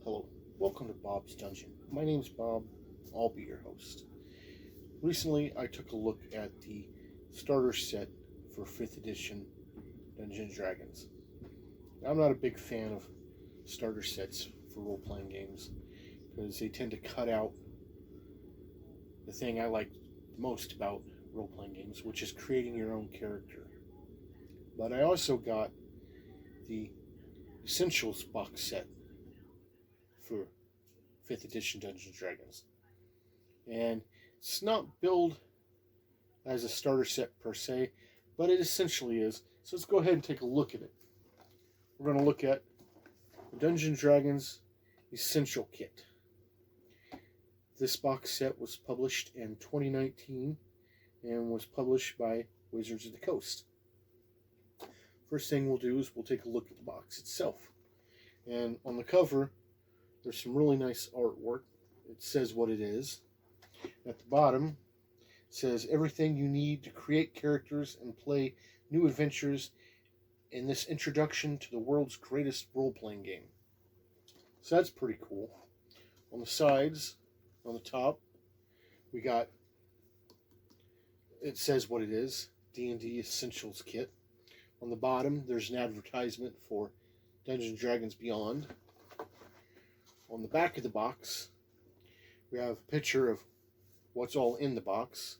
Hello, welcome to Bob's Dungeon. My name's Bob, I'll be your host. Recently, I took a look at the starter set for 5th edition Dungeons & Dragons. Now, I'm not a big fan of starter sets for role-playing games because they tend to cut out the thing I like most about role-playing games, which is creating your own character. But I also got the Essentials box set for 5th edition Dungeons & Dragons. And it's not billed as a starter set per se, but it essentially is. So let's go ahead and take a look at it. We're going to look at the Dungeons & Dragons Essential Kit. This box set was published in 2019 and was published by Wizards of the Coast. First thing we'll do is we'll take a look at the box itself. And on the cover, there's some really nice artwork. It says what it is. At the bottom, it says everything you need to create characters and play new adventures in this introduction to the world's greatest role-playing game. So that's pretty cool. On the sides, on the top, we got, it says what it is, D&D Essentials Kit. On the bottom, there's an advertisement for Dungeons & Dragons Beyond. On the back of the box, we have a picture of what's all in the box,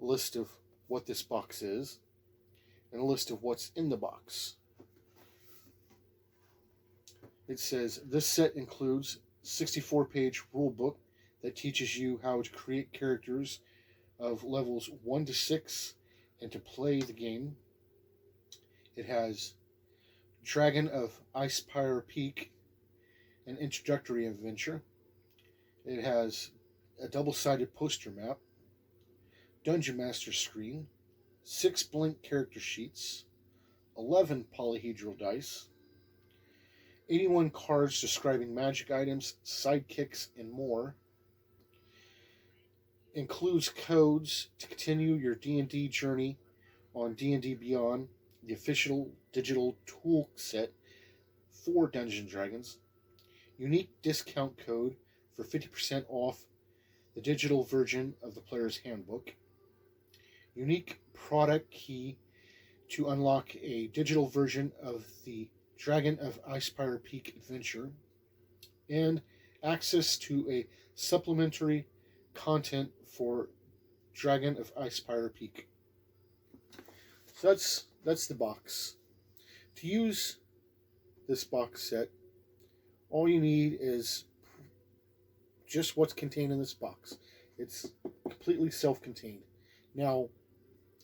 a list of what this box is, and a list of what's in the box. It says, this set includes a 64-page rulebook that teaches you how to create characters of levels 1 to 6 and to play the game. It has Dragon of Icespire Peak, an introductory adventure. It has a double-sided poster map, Dungeon Master screen, 6 blank character sheets, 11 polyhedral dice, 81 cards describing magic items, sidekicks, and more. Includes codes to continue your D&D journey on D&D Beyond, the official digital tool set for Dungeons & Dragons. Unique discount code for 50% off the digital version of the player's handbook. Unique product key to unlock a digital version of the Dragon of Icespire Peak adventure. And access to a supplementary content for Dragon of Icespire Peak. So that's the box. To use this box set, all you need is just what's contained in this box. It's completely self-contained. Now,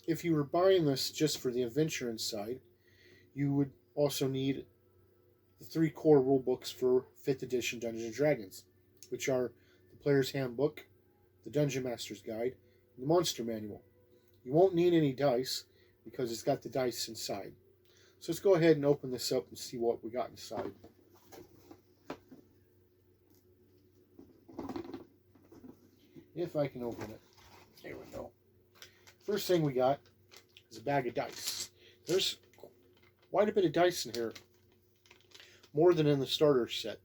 if you were buying this just for the adventure inside, you would also need the 3 core rule books for 5th edition Dungeons & Dragons, which are the Player's Handbook, the Dungeon Master's Guide, and the Monster Manual. You won't need any dice because it's got the dice inside. So let's go ahead and open this up and see what we got inside. If I can open it. There we go. First thing we got is a bag of dice. There's quite a bit of dice in here. More than in the starter set.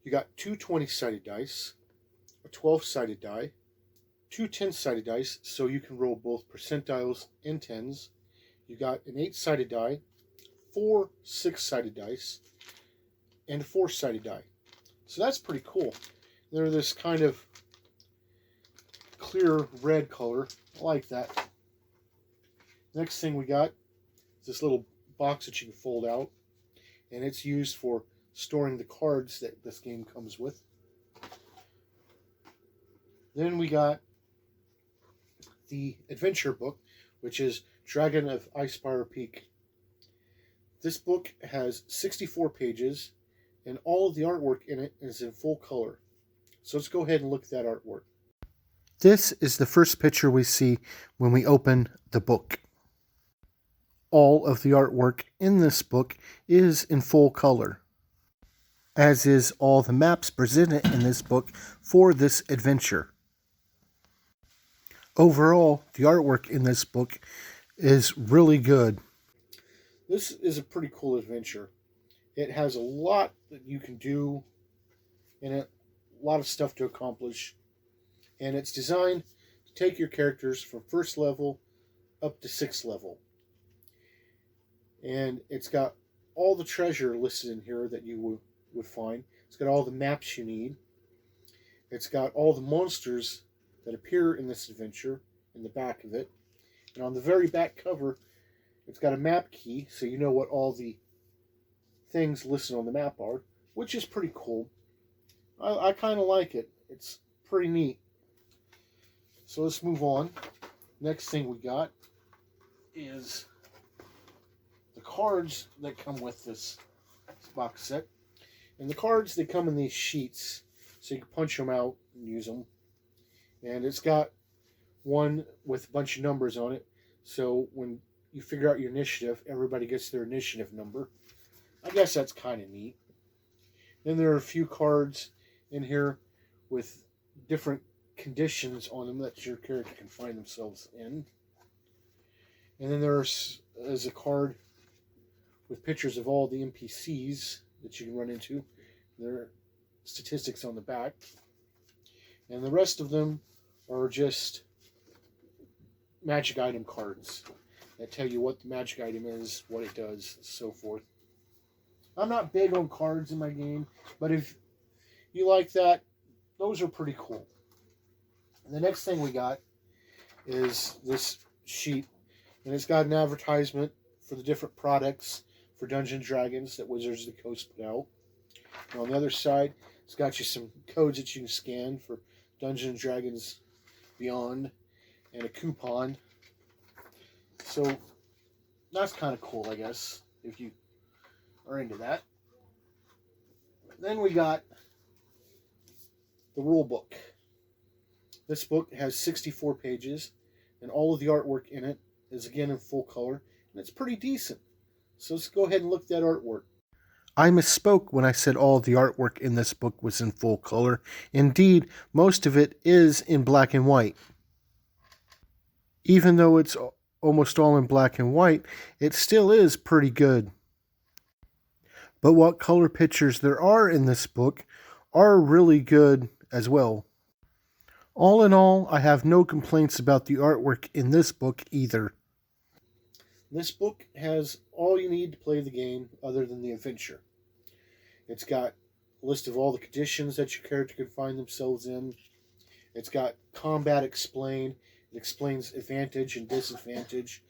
You got 2 20-sided dice, a 12-sided die, 2 10-sided dice, so you can roll both percentiles and tens. You got an 8-sided die, 4 6-sided dice, and a 4-sided die. So that's pretty cool. They're this kind of clear red color. I like that. Next thing we got is this little box that you can fold out, and it's used for storing the cards that this game comes with. Then we got the adventure book, which is Dragon of Icespire Peak. This book has 64 pages, and all of the artwork in it is in full color. So let's go ahead and look at that artwork. This is the first picture we see when we open the book. All of the artwork in this book is in full color, as is all the maps presented in this book for this adventure. Overall, the artwork in this book is really good. This is a pretty cool adventure. It has a lot that you can do in it, a lot of stuff to accomplish, and it's designed to take your characters from first level up to sixth level. And it's got all the treasure listed in here that you would find. It's got all the maps you need. It's got all the monsters that appear in this adventure in the back of it. And on the very back cover, it's got a map key, so you know what all the things listed on the map are, which is pretty cool. I kind of like it. It's pretty neat. So let's move on. Next thing we got is the cards that come with this box set. And the cards, they come in these sheets, so you can punch them out and use them. And it's got one with a bunch of numbers on it, so when you figure out your initiative, everybody gets their initiative number. I guess that's kind of neat. Then there are a few cards in here with different conditions on them that your character can find themselves in. And then there's a card with pictures of all the NPCs that you can run into. There are statistics on the back. And the rest of them are just magic item cards that tell you what the magic item is, what it does, so forth. I'm not big on cards in my game, but if you like that, those are pretty cool. And the next thing we got is this sheet, and it's got an advertisement for the different products for Dungeons & Dragons that Wizards of the Coast put out. And on the other side, it's got you some codes that you can scan for Dungeons & Dragons Beyond and a coupon. So that's kind of cool, I guess, if you are into that. Then we got the Rulebook. This book has 64 pages, and all of the artwork in it is again in full color, and it's pretty decent. So let's go ahead and look at that artwork. I misspoke when I said all the artwork in this book was in full color. Indeed, most of it is in black and white. Even though it's almost all in black and white, it still is pretty good. But what color pictures there are in this book are really good as well. All in all, I have no complaints about the artwork in this book either. This book has all you need to play the game other than the adventure. It's got a list of all the conditions that your character can find themselves in. It's got combat explained. It explains advantage and disadvantage.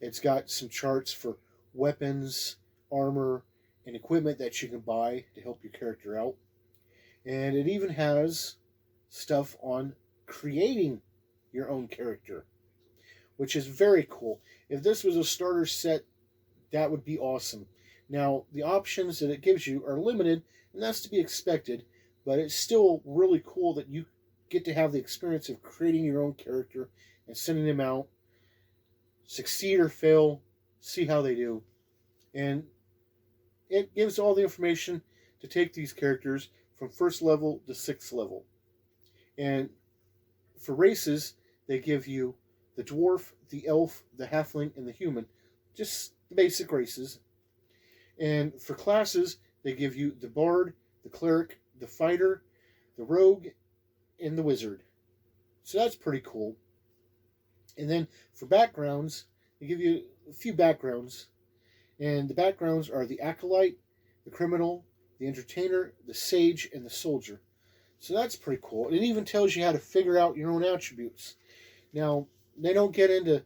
It's got some charts for weapons, armor, and equipment that you can buy to help your character out. And it even has stuff on creating your own character, which is very cool. If this was a starter set, that would be awesome. Now, the options that it gives you are limited, and that's to be expected, but it's still really cool that you get to have the experience of creating your own character and sending them out, succeed or fail, see how they do. And it gives all the information to take these characters from first level to sixth level. And for races, they give you the dwarf, the elf, the halfling, and the human. Just the basic races. And for classes, they give you the bard, the cleric, the fighter, the rogue, and the wizard. So that's pretty cool. And then for backgrounds, they give you a few backgrounds. And the backgrounds are the acolyte, the criminal, the entertainer, the sage, and the soldier. So that's pretty cool. It even tells you how to figure out your own attributes. Now, they don't get into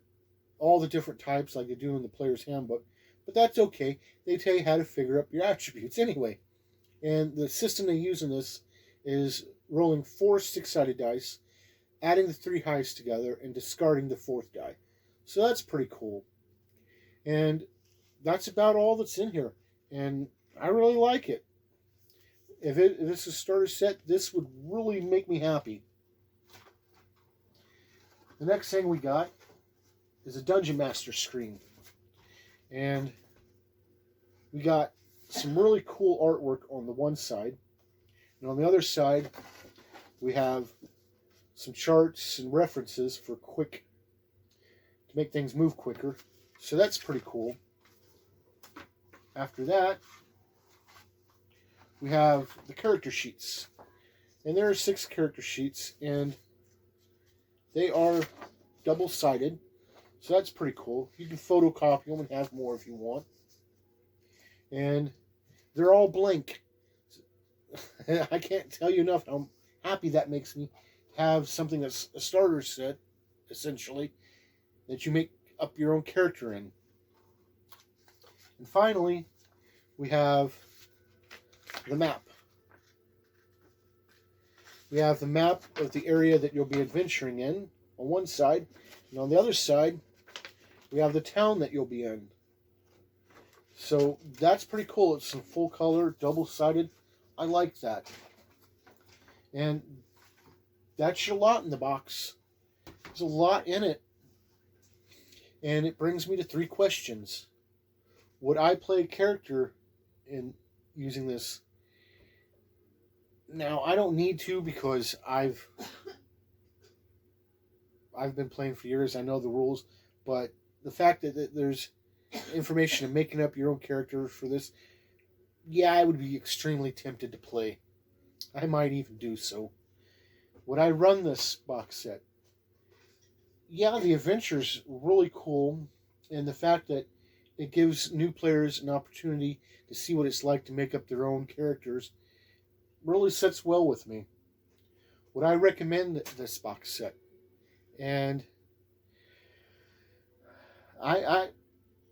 all the different types like they do in the player's handbook, but that's okay. They tell you how to figure up your attributes anyway. And the system they use in this is rolling 4 6-sided dice, adding the 3 highest together, and discarding the 4th die. So that's pretty cool. And that's about all that's in here. And I really like it. If this is a starter set, this would really make me happy. The next thing we got is a Dungeon Master screen. And we got some really cool artwork on the one side. And on the other side, we have some charts and references for to make things move quicker. So that's pretty cool. After that, we have the character sheets. And there are 6 character sheets, and they are double-sided, so that's pretty cool. You can photocopy them and have more if you want. And they're all blank. I can't tell you enough how happy that makes me to have something that's a starter set, essentially, that you make up your own character in. And finally, we have the map. We have the map of the area that you'll be adventuring in on one side, and on the other side, we have the town that you'll be in. So that's pretty cool. It's in full color, double-sided. I like that. And that's your lot in the box. There's a lot in it. And it brings me to 3 questions. Would I play a character in using this? Now, I don't need to because I've been playing for years. I know the rules, but the fact that there's information of making up your own character for this, yeah, I would be extremely tempted to play. I might even do so. Would I run this box set? Yeah, the adventure's really cool, and the fact that it gives new players an opportunity to see what it's like to make up their own characters really sits well with me. Would I recommend this box set? And I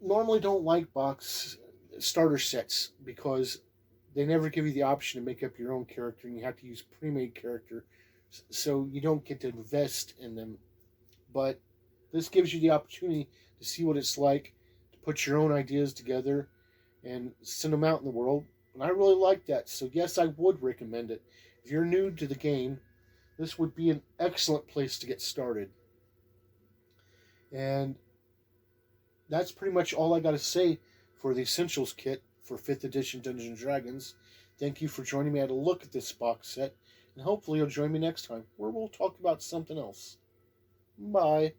normally don't like box starter sets because they never give you the option to make up your own character, and you have to use pre-made character, so you don't get to invest in them. But this gives you the opportunity to see what it's like to put your own ideas together and send them out in the world. And I really like that. So yes, I would recommend it. If you're new to the game, this would be an excellent place to get started. And that's pretty much all I got to say for the Essentials Kit for 5th edition Dungeons & Dragons. Thank you for joining me at a look at this box set. And hopefully you'll join me next time, where we'll talk about something else. Bye.